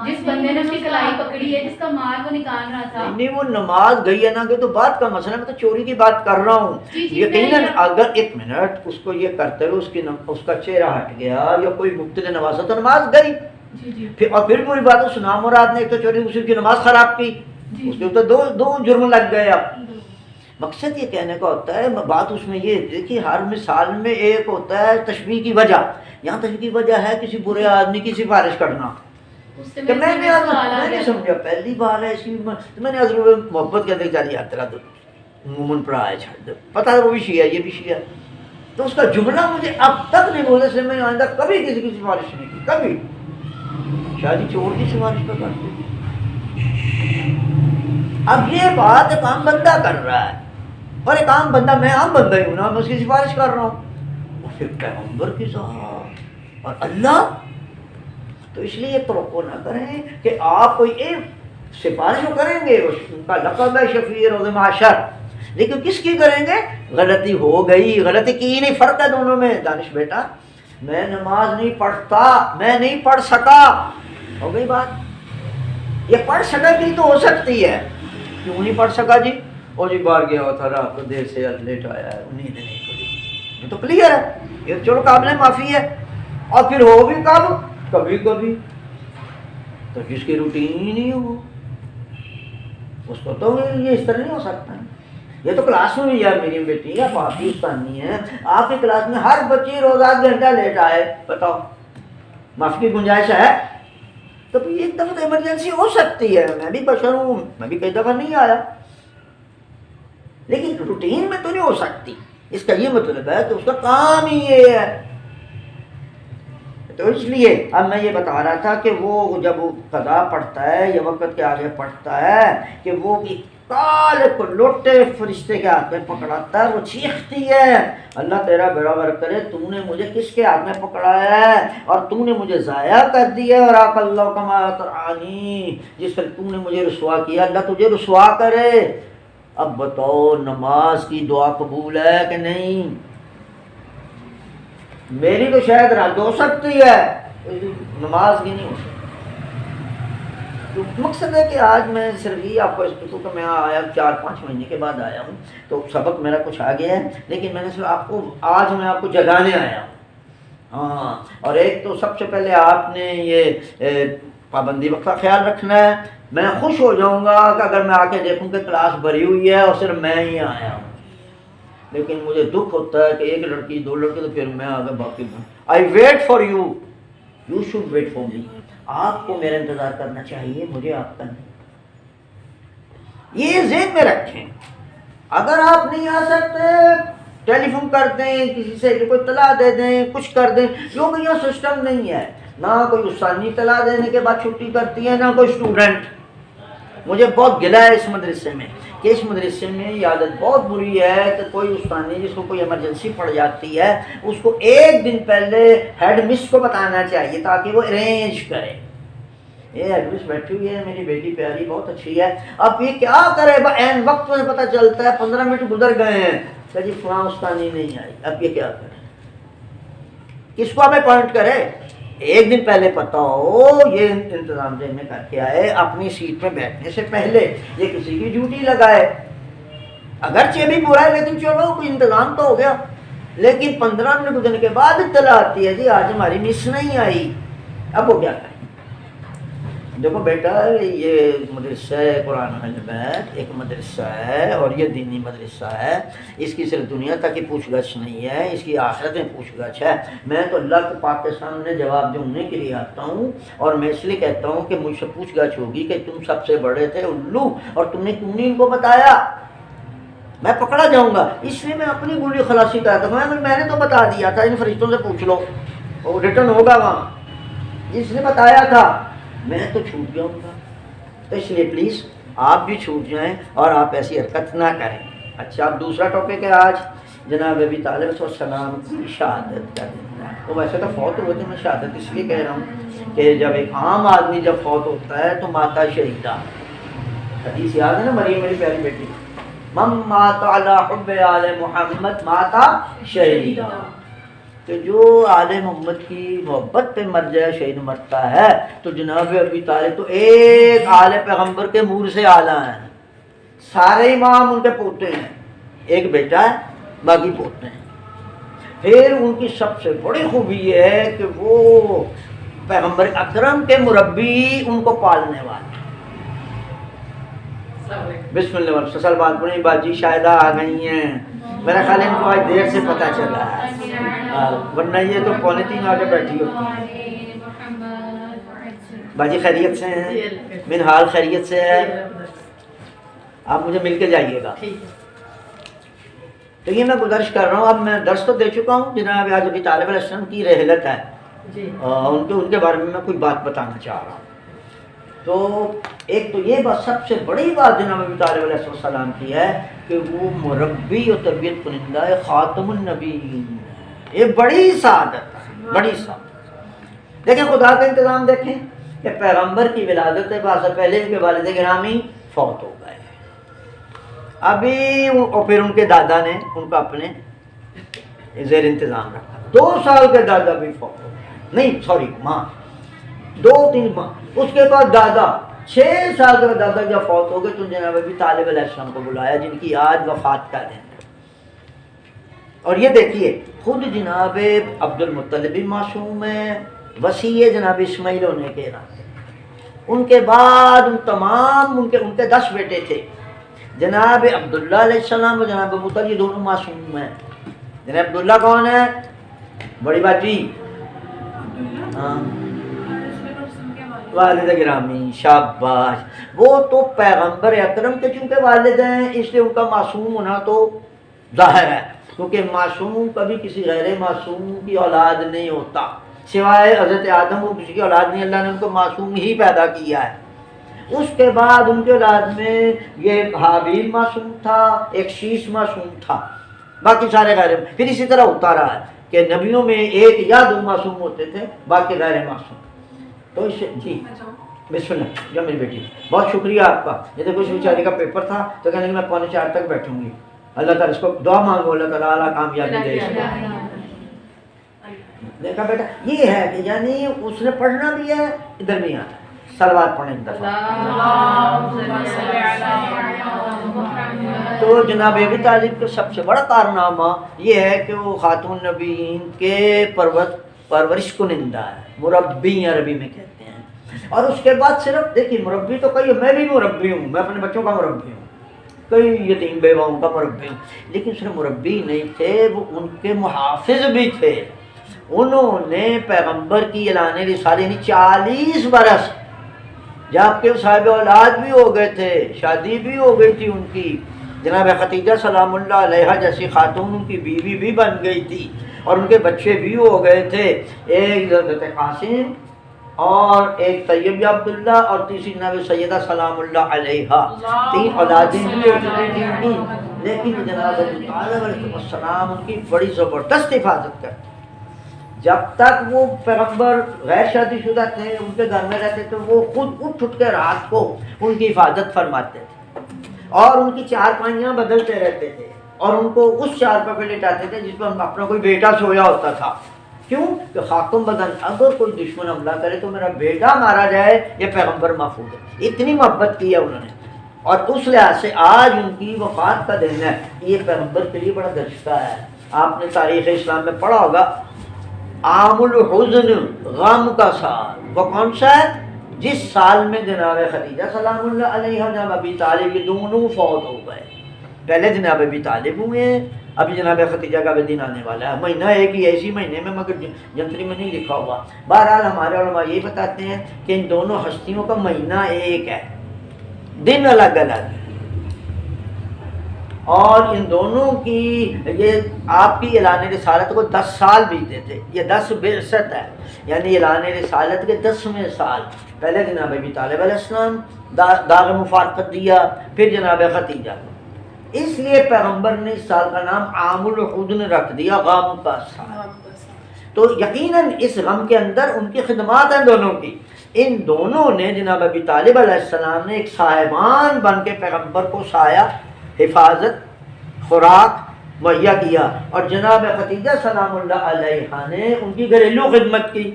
جس بندے نے اس کی کلائی پکڑی ہے، جس کا مال وہ نکال رہا تھا۔ نہیں وہ نماز گئی ہے نا کہ تو بات کا مسئلہ، میں تو چوری کی بات کر رہا ہوں۔ یقیناً اگر ایک منٹ اس کو یہ کرتے ہوئے اس کا چہرہ ہٹ گیا یا کوئی مبتلا نماز تو نماز گئی۔ پھر پوری بات سنا مراد نے ایک تو چوری دوسری کی نماز خراب کی، اس کے اوپر دو جرم لگ گئے۔ اب مقصد یہ کہنے کا ہوتا ہے، بات اس میں یہ دیکھیے ہر مثال میں ایک ہوتا ہے تشبیہ کی وجہ، یہاں تشبیہ کی وجہ ہے کسی برے آدمی کی سفارش کرنا کہ میں نے نہیں سمجھا پہلی بار ہے اسی میں نے حضرت محبت کے اندر جاری یاترا مومن پڑھا ہے چھڑ دو، پتہ ہے وہ بھی شیعہ یہ بھی شیعہ، تو اس کا جملہ مجھے اب تک نہیں بولے سے میں نے آئندہ کبھی کسی کی سفارش نہیں کی، کبھی شادی چور کی سفارش پر کرتے۔ اب یہ بات ایک عام بندہ کر رہا ہے، اور ایک عام بندہ، میں عام بندہ ہی ہوں نا، میں اس کی سفارش کر رہا ہوں، اور پھر پیغمبر کی ذات اور اللہ، تو اس لیے توقع نہ کریں کہ آپ کوئی ایک سفارش کریں گے، ان کا لقب ہے شفیع روز محشر، لیکن کس کی کریں گے؟ غلطی ہو گئی، غلطی کی نہیں، فرق ہے دونوں میں۔ دانش بیٹا میں نماز نہیں پڑھتا، میں نہیں پڑھ سکا، ہو گئی بات۔ یہ پڑھ سکا کی تو ہو سکتی ہے، کیوں نہیں پڑھ سکا جی؟ اور جی باہر گیا ہوا تھا رات کو دیر سے لیٹ آیا ہے، نیند نہیں کھلی، یہ تو کلیئر ہے، یہ چلو قابل معافی ہے۔ اور پھر ہو بھی کب؟ کبھی کبھی، تو جس کی روٹین ہی نہیں ہو اس کو تو یہ اس طرح نہیں ہو سکتا۔ یہ تو کلاس میں بھی ہے، میری بیٹی آپ کی استانی ہے، آپ کی کلاس میں ہر بچی روز 8 گھنٹہ لیٹ آئے، بتاؤ معافی کی گنجائش ہے؟ تو ایک دفعہ تو ایمرجنسی ہو سکتی ہے، میں بھی بشر ہوں، میں بھی کئی دفعہ نہیں آیا، لیکن روٹین میں تو نہیں ہو سکتی۔ اس کا یہ مطلب ہے کہ اس کا کام ہی یہ ہے۔ تو اس لیے اب میں یہ بتا رہا تھا کہ وہ جب وہ قضا پڑھتا ہے یا وقت کے آگے پڑھتا ہے کہ وہ کالے کو لوٹے فرشتے کے ہاتھ میں پکڑاتا ہے، وہ چیختی ہے اللہ تیرا بیڑا غرق کرے، تو نے مجھے کس کے ہاتھ میں پکڑایا ہے اور تو نے مجھے ضائع کر دیا، اور آپ اللہ کما ترانی، جس پر تو نے مجھے رسوا کیا، اللہ تجھے رسوا کرے۔ اب بتاؤ نماز کی دعا قبول ہے کہ نہیں؟ میری تو شاید رد ہو سکتی ہے، نماز کی نہیں ہو سکتی۔ تو مقصد ہے کہ آج میں صرف یہ آپ کو اس کہ میں آیا 4-5 مہینے کے بعد آیا ہوں، تو سبق میرا کچھ آ گیا ہے، لیکن میں نے صرف آپ کو آج میں آپ کو جگانے آیا ہوں۔ ہاں، اور ایک تو سب سے پہلے آپ نے یہ پابندی وقت کا خیال رکھنا ہے۔ میں خوش ہو جاؤں گا کہ اگر میں آ کے دیکھوں کہ کلاس بھری ہوئی ہے اور صرف میں ہی آیا ہوں، لیکن مجھے دکھ ہوتا ہے کہ ایک لڑکی 2 لڑکے تو پھر میں آگے باقی ہوں۔ I wait for you, you should wait for me. آپ کو میرا انتظار کرنا چاہیے، مجھے آپ کا نہیں۔ یہ ذہن میں رکھیں، اگر آپ نہیں آ سکتے ٹیلی فون کر دیں، کسی سے کوئی اطلاع دے دیں، کچھ کر دیں، کیونکہ یہاں سسٹم نہیں ہے، نہ کوئی استانی اطلاع دینے کے بعد چھٹی کرتی ہے، نہ کوئی اسٹوڈنٹ۔ مجھے بہت گلہ ہے اس مدرسے میں کہ اس مدرسے میں یہ عادت بہت بری ہے کہ کوئی استانی جس کو کوئی ایمرجنسی پڑ جاتی ہے اس کو ایک دن پہلے ہیڈ مس کو بتانا چاہیے تاکہ وہ ارینج کرے۔ یہ ہیڈ مس بیٹھی ہوئی ہے، میری بیٹی پیاری بہت اچھی ہے، اب یہ کیا کرے؟ عین وقت میں پتہ چلتا ہے 15 منٹ گزر گئے ہیں کہ جی فلاں استانی نہیں آئی، اب یہ کیا کرے؟ کس کو ہمیں پوائنٹ کرے؟ ایک دن پہلے پتہ ہو، یہ انتظام ذہن میں کر کے آئے، اپنی سیٹ میں بیٹھنے سے پہلے یہ کسی کی ڈیوٹی لگائے، اگرچہ بھی برا ہے لیکن چلو کوئی انتظام تو ہو گیا۔ لیکن 15 منٹ گزرنے کے بعد اطلاع آتی ہے جی آج ہماری مس نہیں آئی، اب وہ کیا کریں؟ دیکھو بیٹا یہ مدرسہ ہے قرآن البیت، ایک مدرسہ ہے اور یہ دینی مدرسہ ہے، اس کی صرف دنیا تک کی پوچھ گچھ نہیں ہے، اس کی آخرت میں پوچھ گچھ ہے۔ میں تو اللہ کے پاک کے سامنے جواب دینے کے لیے آتا ہوں، اور میں اس لیے کہتا ہوں کہ مجھ سے پوچھ گچھ ہوگی کہ تم سب سے بڑے تھے الو اور تم نے کیوں نہیں ان کو بتایا، میں پکڑا جاؤں گا۔ اس لیے میں اپنی گولی خلاصی کرتا ہوں، میں نے تو بتا دیا تھا، ان فرشتوں سے پوچھ لو، وہ ریٹرن ہوگا وہاں، اس نے بتایا تھا، میں تو چھوٹ جاؤں گا۔ تو اس لیے پلیز آپ بھی چھوٹ جائیں اور آپ ایسی حرکت نہ کریں۔ اچھا اب دوسرا ٹاپک ہے آج جناب ابی طالب علیہ السلام کی شہادت کا دن ہے. تو ویسے تو فوت ہوئے تھے، میں شہادت اس لیے کہہ رہا ہوں کہ جب ایک عام آدمی جب فوت ہوتا ہے تو ماتا شہیدہ، حدیث یاد ہے نا مریم میری پیاری بیٹی، من مات علی حب آل محمد ماتا شہیدہ، کہ جو آل محمد کی محبت پہ مر جائے شہید مرتا ہے. تو جناب ابی طالب تو ایک آل پیغمبر کے منہ سے اعلیٰ ہیں، سارے امام ان کے پوتے ہیں، ایک بیٹا ہے باقی پوتے ہیں. پھر ان کی سب سے بڑی خوبی یہ ہے کہ وہ پیغمبر اکرم کے مربی ان کو پالنے والے. بسم اللہ الرحمن الرحیم. بات پڑھی باجی شاہدہ آ گئی ہیں، میرا خیال ہے ان کو آج دیر سے پتہ چلا ہے، ورنہ یہ تو پونے 3 آگے بیٹھی ہوتی. باجی خیریت سے ہیں؟ منحال خیریت سے ہے؟ آپ مجھے مل کے جائیے گا. تو یہ میں گزارش کر رہا ہوں، اب میں درس تو دے چکا ہوں، جناب آج ابی طالب علیہ السلام کی رحلت ہے، ان کے بارے میں کوئی بات بتانا چاہ رہا ہوں. تو ایک تو یہ بات سب سے بڑی بات جناب ابی طالب علیہ السلام کی ہے کہ وہ مربی اور تربیت کنندہ خاتم النبیین. یہ بڑی سعادت ہے، بڑی سعادت. دیکھیں خدا کا انتظام دیکھیں کہ پیغمبر کی ولادت بعد سے پہلے ان کے والد گرامی فوت ہو گئے. ابھی اور پھر ان کے دادا نے ان کا اپنے زیر انتظام رکھا. 2 سال کے دادا بھی فوت ہو گئے، نہیں سوری ماں، 2-3 ماہ. اس کے بعد دادا 6 سال کے دادا جب فوت ہو گئے تو جناب ابی طالب علیہ السلام کو بلایا جن کی آج وفات کا دن ہے. اور یہ دیکھیے خود جناب عبد المطلب بھی معصوم ہے، وصی جناب اسماعیل ہونے کے ناطے. ان کے بعد ان تمام ان کے 10 بیٹے تھے، جناب عبداللہ علیہ السلام اور جناب مطلب، یہ دونوں معصوم ہیں. جناب عبداللہ کون ہے؟ بڑی باجی، ہاں والد گرامی، شاباش. وہ تو پیغمبر اکرم کے چونکہ والد ہیں اس لیے ان کا معصوم ہونا تو ظاہر ہے، کیونکہ معصوم کبھی کسی غیر معصوم کی اولاد نہیں ہوتا، سوائے حضرت آدم کو کسی کی اولاد نہیں، اللہ نے ان کو معصوم ہی پیدا کیا ہے. اس کے بعد ان کے اولاد میں یہ حابیل معصوم تھا، ایک شیش معصوم تھا، باقی سارے غیر. پھر اسی طرح ہوتا رہا ہے کہ نبیوں میں 1 یا 2 معصوم ہوتے تھے، باقی غیر معصوم. تو اس جی بسم اللہ. جب میری بیٹی بہت شکریہ آپ کا. یہ تو کچھ بیچاری کا پیپر تھا تو کہنے کہ میں 3:45 تک بیٹھوں گی. اللہ تعالیٰ اس کو دعا مانگو، اللہ تعالیٰ کامیابی دے اس کو. دیکھا بیٹا یہ ہے کہ یعنی اس نے پڑھنا بھی ہے، ادھر نہیں آنا. صلوات پڑھیں ایک دفعہ. تو جناب ابی طالب کا سب سے بڑا کارنامہ یہ ہے کہ وہ خاتون النبیین کے پرورش کنندہ ہے، مربی عربی میں کہتے ہیں. اور اس کے بعد صرف دیکھیے مربی تو کئی، میں بھی مربی ہوں، میں اپنے بچوں کا مربی ہوں، کئی یتیم بیواؤں کا مربی ہوں. لیکن صرف مربی نہیں تھے، وہ ان کے محافظ بھی تھے. انہوں نے پیغمبر کی اعلان رسالت یعنی 40 برس جب کہ صاحب اولاد بھی ہو گئے تھے، شادی بھی ہو گئی تھی ان کی، جناب خدیجہ سلام اللہ علیہا جیسی خاتون ان کی بیوی بھی بن گئی تھی اور ان کے بچے بھی ہو گئے تھے. ایک حضرت قاسم اور ایک طیب عبداللہ اور تیسری جناب سیدہ سلام اللہ علیہا. 3 اولادیں بھی ہو چکی تھیں ان کی. لیکن جناب ابی طالب علیہ السلام ان کی بڑی زبردست حفاظت کرتے. جب تک وہ پیغمبر غیر شادی شدہ تھے، ان کے گھر میں رہتے تھے، وہ خود اٹھ کے رات کو ان کی حفاظت فرماتے تھے اور ان کی چارپائیاں بدلتے رہتے تھے اور ان کو اس چارپائی پہ لٹاتے تھے جس پر اپنا کوئی بیٹا سویا ہوتا تھا. کیوں کہ خاتم بدن اگر کوئی دشمن حملہ کرے تو میرا بیٹا مارا جائے، یہ پیغمبر محفوظ ہے. اتنی محبت کی ہے انہوں نے. اور اس لحاظ سے آج ان کی وفات کا دن ہے. یہ پیغمبر کے لیے بڑا درجہ ہے. آپ نے تاریخ اسلام میں پڑھا ہوگا عام الحزن، غم کا سال. وہ کون سا ہے؟ جس سال میں جناب خدیجہ سلام اللہ علیہ اور جناب ابی طالب یہ دونوں فوت ہو گئے. پہلے جناب ابی طالب ہوئے ہیں، ابھی جناب خدیجہ کا بھی دن آنے والا ہے. مہینہ ایک ہی ایسی مہینے میں، مگر جنتری میں نہیں لکھا ہوا. بہرحال ہمارے علماء یہ بتاتے ہیں کہ ان دونوں ہستیوں کا مہینہ ایک ہے، دن الگ الگ ہے. اور ان دونوں کی یہ آپ کی اعلان رسالت کو 10 سال بیتے تھے. یہ 10 بعثت ہے، یعنی اعلان رسالت کے 10ویں سال. پہلے جناب ابی طالب علیہ السلام داغ مفارقت دیا، پھر جناب خدیجہ. اس لیے پیغمبر نے اس سال کا نام عام الحزن رکھ دیا، غم کا سال۔ تو یقیناً اس غم کے اندر ان کی خدمات ہیں دونوں کی۔ ان دونوں نے جناب ابی طالب علیہ السلام نے ایک صاحبان بن کے پیغمبر کو سایہ، حفاظت، خوراک مہیا کیا، اور جناب خدیجہ سلام اللہ علیہا نے ان کی گھریلو خدمت کی،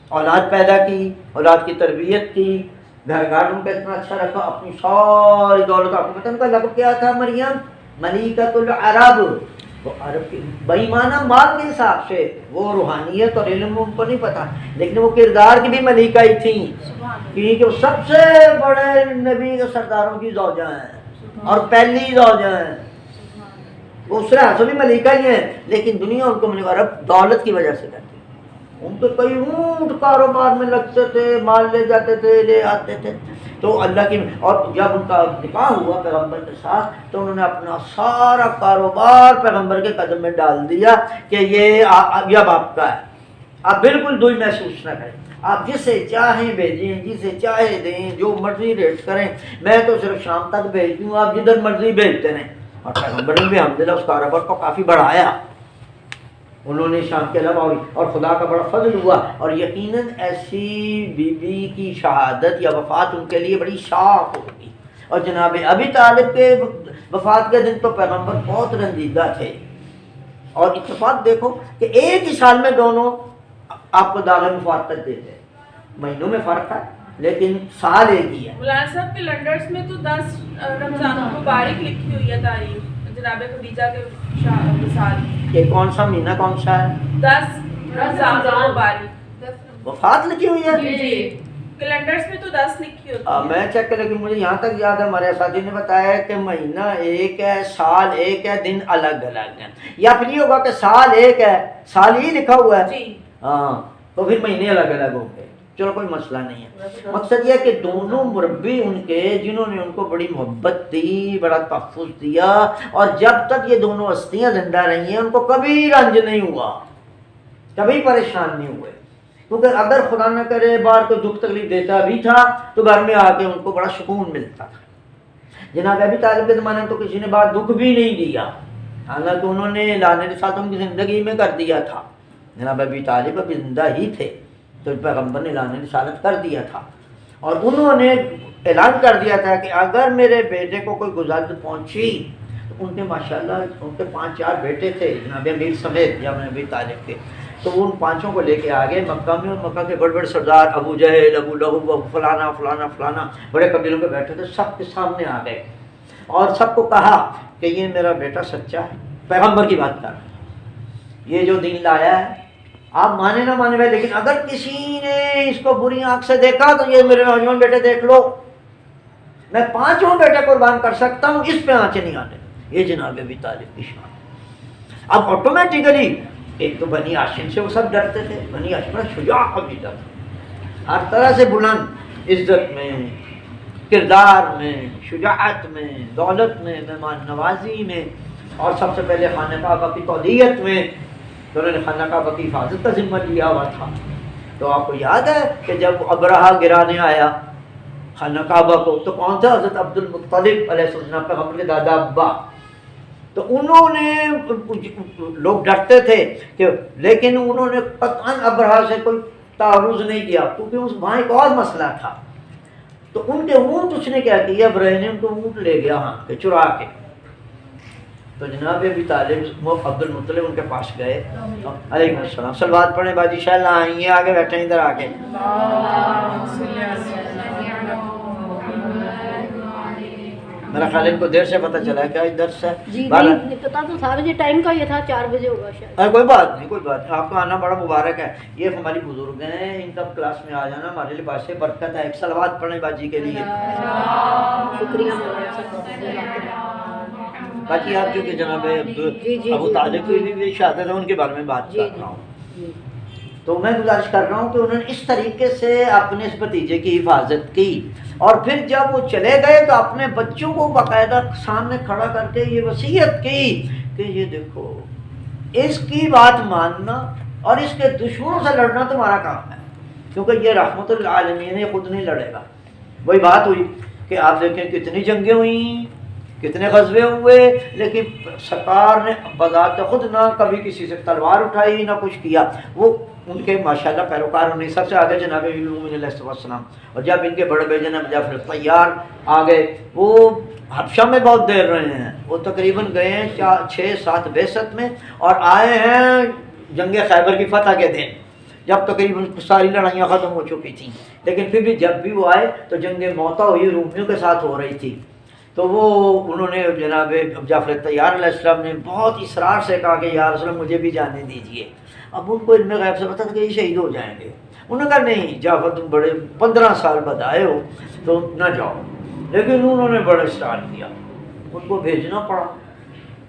اولاد پیدا کی، اولاد کی تربیت کی، گھر گھر ان کا اتنا اچھا رکھا، اپنی ساری دولت۔ آپ کو پتہ ان کا لقب کیا تھا؟ مریم ملیکۃ العرب، وہ عرب کی بےمانہ مال کے حساب سے، وہ روحانیت اور علم ان کو نہیں پتا، لیکن وہ کردار کی بھی ملیکہ ہی تھیں، کیونکہ وہ سب سے بڑے نبی کے سرداروں کی زوجہ ہیں اور پہلی زوجہ ہیں، وہ اس لحاظ سے بھی ملیکہ ہی ہیں، لیکن دنیا ان کو ملیکہ عرب دولت کی وجہ سے کرتی ہے۔ ان کے کئی اونٹ کاروبار میں لگتے تھے، مال لے جاتے تھے، لے آتے تھے، تو اللہ کی، اور جب ان کا نکاح ہوا پیغمبر کے ساتھ تو انہوں نے اپنا سارا کاروبار پیغمبر کے قدم میں ڈال دیا کہ یہ اب آپ کا ہے، آپ بالکل دوئی محسوس نہ کریں، آپ جسے چاہیں بھیجیں، جسے چاہے دیں، جو مرضی ریٹ کریں، میں تو صرف شام تک بھیج دوں، آپ جدھر مرضی بھیجتے رہیں۔ اور پیغمبر نے بھی الحمدللہ اس کاروبار کو کافی بڑھایا، انہوں نے شام کے علاوہ، اور خدا کا بڑا فضل ہوا، اور یقیناً ایسی بیوی کی شہادت یا وفات ان کے لیے بڑی شاق ہوگی۔ اور جناب ابی طالب کے وفات کے دن تو پیغمبر بہت رنجیدہ تھے، اور اتفاق دیکھو کہ ایک ہی سال میں دونوں آپ کو داغ مفارقت دیتے ہیں، مہینوں میں فرق ہے لیکن سال ایک ہی ہے۔ مولانا صاحب کیلنڈرز میں تو 10 رمضان المبارک لکھی ہوئی ہے تاریخ جناب خدیجہ کے وصال، یہ کون سا مہینہ کون سا ہے؟ 10 رمضان المبارک وفات لکھی ہوئی ہے؟ جی، کیلنڈرز میں تو 10 لکھی ہوتی ہے۔ میں چیک کر، لیکن مجھے یہاں تک یاد ہے ہمارے اساتذہ نے بتایا کہ مہینہ ایک ہے، سال ایک ہے، دن الگ الگ ہیں، یا پھر یہ ہوگا کہ سال ایک ہے، سال ہی لکھا ہوا ہے، جی ہاں، تو پھر مہینے الگ الگ ہوں گے، چلو کوئی مسئلہ نہیں ہے۔ مقصد یہ کہ دونوں مربی ان کے، جنہوں نے ان کو بڑی محبت دی، بڑا تحفظ دیا، اور جب تک یہ دونوں ہستیاں زندہ رہی ہیں ان کو کبھی رنج نہیں ہوا، کبھی پریشان نہیں ہوئے، کیونکہ اگر خدا نہ کرے باہر کوئی دکھ تکلیف دیتا بھی تھا تو گھر میں آ کے ان کو بڑا سکون ملتا تھا۔ جناب ابی طالب کے زمانے میں تو کسی نے باہر دکھ بھی نہیں دیا، حالانکہ انہوں نے اعلان رسالت ان کی زندگی میں کر دیا تھا، جناب ابی طالب ابھی زندہ ہی تھے تو پیغمبر نے اعلان رسالت کر دیا تھا، اور انہوں نے اعلان کر دیا تھا کہ اگر میرے بیٹے کو کوئی گزارت پہنچی، تو ان کے ماشاءاللہ ان کے 5-4 بیٹے تھے جناب امیر سمیت جناب ابی طالب کے، تو ان 5 کو لے کے آگے مکہ میں، اور مکہ کے بڑے بڑے سردار ابو جہل، ابو لہب، ابو فلانا فلانا فلانا بڑے قبیلوں کے بیٹھے تھے، سب کے سامنے آ گئے اور سب کو کہا کہ یہ میرا بیٹا سچا ہے، پیغمبر کی بات کر رہا ہے، یہ جو دین لایا ہے آپ مانے نہ مانے بھائی، لیکن اگر کسی نے اس کو بری آنکھ سے دیکھا تو یہ میرے نوجوان بیٹے دیکھ لو، میں 5 بیٹے قربان کر سکتا ہوں، اس پہ آنچیں نہیں آنے۔ یہ جناب ابی طالب کی شان۔ اب آٹومیٹیکلی ایک تو بنی ہاشم سے وہ سب ڈرتے تھے، بنی ہاشم بڑا شجاع قبیلہ تھا، ہر طرح سے بلند، عزت میں، کردار میں، شجاعت میں، دولت میں، مہمان نوازی میں، اور سب سے پہلے خانہ کعبہ کی تولیت میں، تو انہوں نے خانہ کعبہ کی حفاظت کا ذمہ لیا ہوا تھا۔ تو آپ کو یاد ہے کہ جب ابرہہ گرانے آیا خانہ کعبہ کو تو کون تھا؟ حضرت عبد المطلب علیہ السلام، پیغمبر کے دادا ابا، تو انہوں نے، لوگ ڈرتے تھے کہ، لیکن انہوں نے قطعاً ابرہہ سے کوئی تعرض نہیں کیا، کیونکہ اس وہاں ایک اور مسئلہ تھا، تو ان کے اونٹ اس نے کیا کیا، ابرہہ نے ان کو اونٹ لے گیا ہاں کہ چرا کے، تو جناب ابی طالب عبد المطلب ان کے پاس گئے، علیکم السلام، صلوات پڑھیں باجی شاہ اللہ آئیے، آگے بیٹھیں ادھر آگے۔ میرا خیال ان کو دیر سے پتہ چلا کہ ادھر سے جی نہیں پتا تو تھا، مجھے ٹائم کا یہ تھا 4 بجے ہوگا شاید۔ کوئی بات نہیں، کوئی بات نہیں، آپ کا آنا بڑا مبارک ہے، یہ ہماری بزرگ ہیں، ان کا کلاس میں آ جانا ہمارے لیے باعث برکت ہے۔ ایک صلوات پڑھیں باجی کے لیے۔ شکریہ مولانا صاحب۔ باقی آپ جو کہ جناب ابو طالب کی بھی شہادت ہے ان کے بارے میں بات کر رہا ہوں، تو میں گزارش کر رہا ہوں کہ انہوں نے اس طریقے سے اپنے اس بھتیجے کی حفاظت کی، اور پھر جب وہ چلے گئے تو اپنے بچوں کو باقاعدہ سامنے کھڑا کر کے یہ وصیت کی کہ یہ دیکھو اس کی بات ماننا اور اس کے دشمنوں سے لڑنا تمہارا کام ہے، کیونکہ یہ رحمت للعالمین ہے، خود نہیں لڑے گا۔ وہی بات ہوئی کہ آپ دیکھیں کتنی جنگیں ہوئیں، کتنے غزوے ہوئے، لیکن سرکار نے بذات خود نہ کبھی کسی سے تلوار اٹھائی نہ کچھ کیا. وہ ان کے ماشاءاللہ پیروکار ہونے سب سے آگے جناب امیر المومنین علیہ السلام. اور جب ان کے بڑے بھائی جناب جعفر طیار آگے، وہ حبشہ میں بہت دیر رہے ہیں. وہ تقریباً گئے ہیں 6-7 بعثت میں، اور آئے ہیں جنگ خیبر کی فتح کے دن، جب تقریباً ساری لڑائیاں ختم ہو چکی تھیں. لیکن پھر بھی جب بھی وہ آئے تو جنگ موتا ہوئی رومیوں کے ساتھ ہو رہی تھی. تو وہ انہوں نے جناب جعفر طیار علیہ السلام نے بہت اصرار سے کہا کہ یا رسول اللہ مجھے بھی جانے دیجیے. اب ان کو علم غیب سے پتہ تھا کہ یہ شہید ہو جائیں گے. انہوں نے کہا نہیں جعفر تم بڑے 15 سال بعد آئے ہو تو نہ جاؤ. لیکن انہوں نے بڑا اصرار کیا، ان کو بھیجنا پڑا.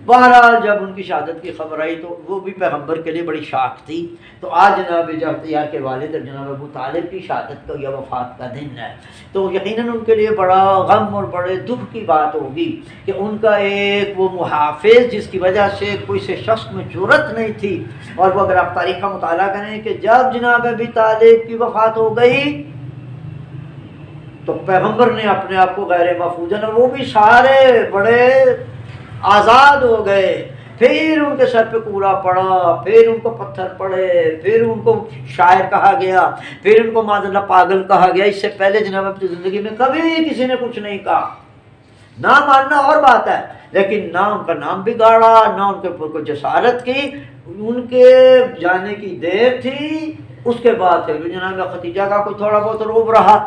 بہرحال جب ان کی شہادت کی خبر آئی تو وہ بھی پیغمبر کے لیے بڑی شاک تھی. تو آج جناب جعفر طیار کے والد جناب ابو طالب کی شہادت کا یا وفات کا دن ہے. تو یقیناً ان کے لیے بڑا غم اور بڑے دکھ کی بات ہوگی کہ ان کا ایک وہ محافظ جس کی وجہ سے کوئی سے شخص میں جرأت نہیں تھی. اور وہ اگر آپ تاریخ کا مطالعہ کریں کہ جب جناب ابی طالب کی وفات ہو گئی تو پیغمبر نے اپنے آپ کو غیر محفوظ، وہ بھی سارے بڑے آزاد ہو گئے. پھر ان کے سر پہ کوڑا پڑا، پھر ان کو پتھر پڑے، پھر ان کو شاعر کہا گیا، پھر ان کو معاذ اللہ پاگل کہا گیا. اس سے پہلے جناب اپنی زندگی میں کبھی کسی نے کچھ نہیں کہا. نہ ماننا اور بات ہے، لیکن نہ ان کا نام بگاڑا، نہ ان کے اوپر کوئی جسارت کی. ان کے جانے کی دیر تھی، اس کے بعد پھر جناب خدیجہ کا کوئی تھوڑا بہت روب رہا.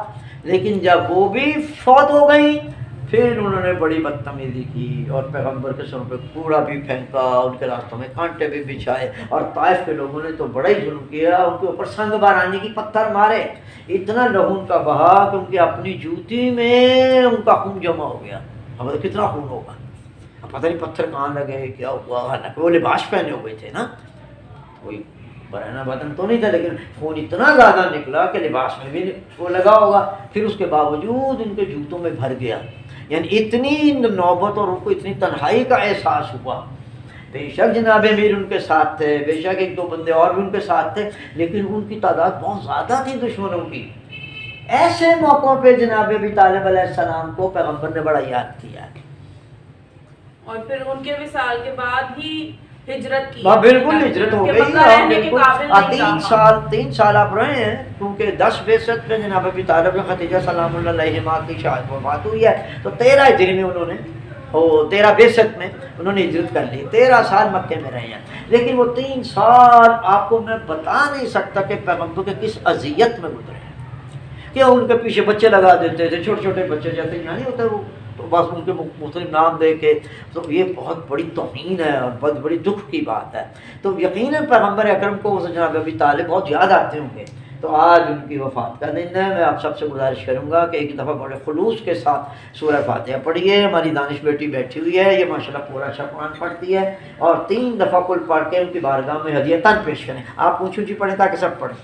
لیکن جب وہ بھی فوت ہو گئی پھر انہوں نے بڑی بدتمیزی کی اور پیغمبر کے سروں پہ کوڑا بھی پھینکا، ان کے راستوں میں کانٹے بھی بچھائے. اور طائف کے لوگوں نے تو بڑا ہی ظلم کیا، ان کے اوپر سنگ بارانی کی پتھر مارے. اتنا لہو ان کا بہا کہ ان کی اپنی جوتی میں ان کا خون جمع ہو گیا. اب کتنا خون ہوگا، پتہ نہیں پتھر کہاں لگے کیا ہوا. حالانکہ وہ لباس پہنے ہوئے تھے نا، کوئی برہنہ بدن تو نہیں تھا، لیکن خون اتنا زیادہ نکلا کہ لباس میں بھی وہ لگا ہوگا. پھر اس کے باوجود ان کے جوتوں میں بھر گیا. یعنی اتنی نوبت اور ان کو اتنی تنہائی کا احساس ہوا. بے شک جناب امیر ان کے ساتھ تھے، بے شک 1-2 بندے اور بھی ان کے ساتھ تھے، لیکن ان کی تعداد بہت زیادہ تھی دشمنوں کی. ایسے موقعوں پہ جناب ابی طالب علیہ السلام کو پیغمبر نے بڑا یاد کیا. اور پھر ان کے وصال کے بعد ہی ہجرت کی. بالکل ہجرت ہو گئی. 3 سال آپ رہے ہیں، کیونکہ 10 بعثت میں جناب ابی طالب خدیجہ سلام اللہ علیہما کی شہادت وفات ہوئی ہے. تو 13 ہجری میں انہوں نے 13 بعثت میں انہوں نے ہجرت کر لی. 13 سال مکے میں رہے ہیں. لیکن وہ 3 سال آپ کو میں بتا نہیں سکتا کہ پیغمبر کے کس اذیت میں گزرے ہیں. کہ ان کے پیچھے بچے لگا دیتے تھے، چھوٹے چھوٹے بچے جیسے یہاں نہیں ہوتا وہ، تو بس ان کے مختلف نام دے کے. تو یہ بہت بڑی توہین ہے اور بہت بڑی دکھ کی بات ہے. تو یقیناً پیغمبر اکرم کو جناب ابی طالب بہت یاد آتے ہوں گے. تو آج ان کی وفات کا دن ہے. میں آپ سب سے گزارش کروں گا کہ ایک دفعہ بڑے خلوص کے ساتھ سورہ فاتحہ پڑھیے. ہماری دانش بیٹی بیٹھی ہوئی ہے، یہ ماشاءاللہ پورا اچھا قرآن پڑھتی ہے، اور 3 دفعہ کل پڑھ کے ان کی بارگاہ میں ہدیہ تن پیش کریں. آپ اونچی اونچی پڑھیں تاکہ سب پڑھیں.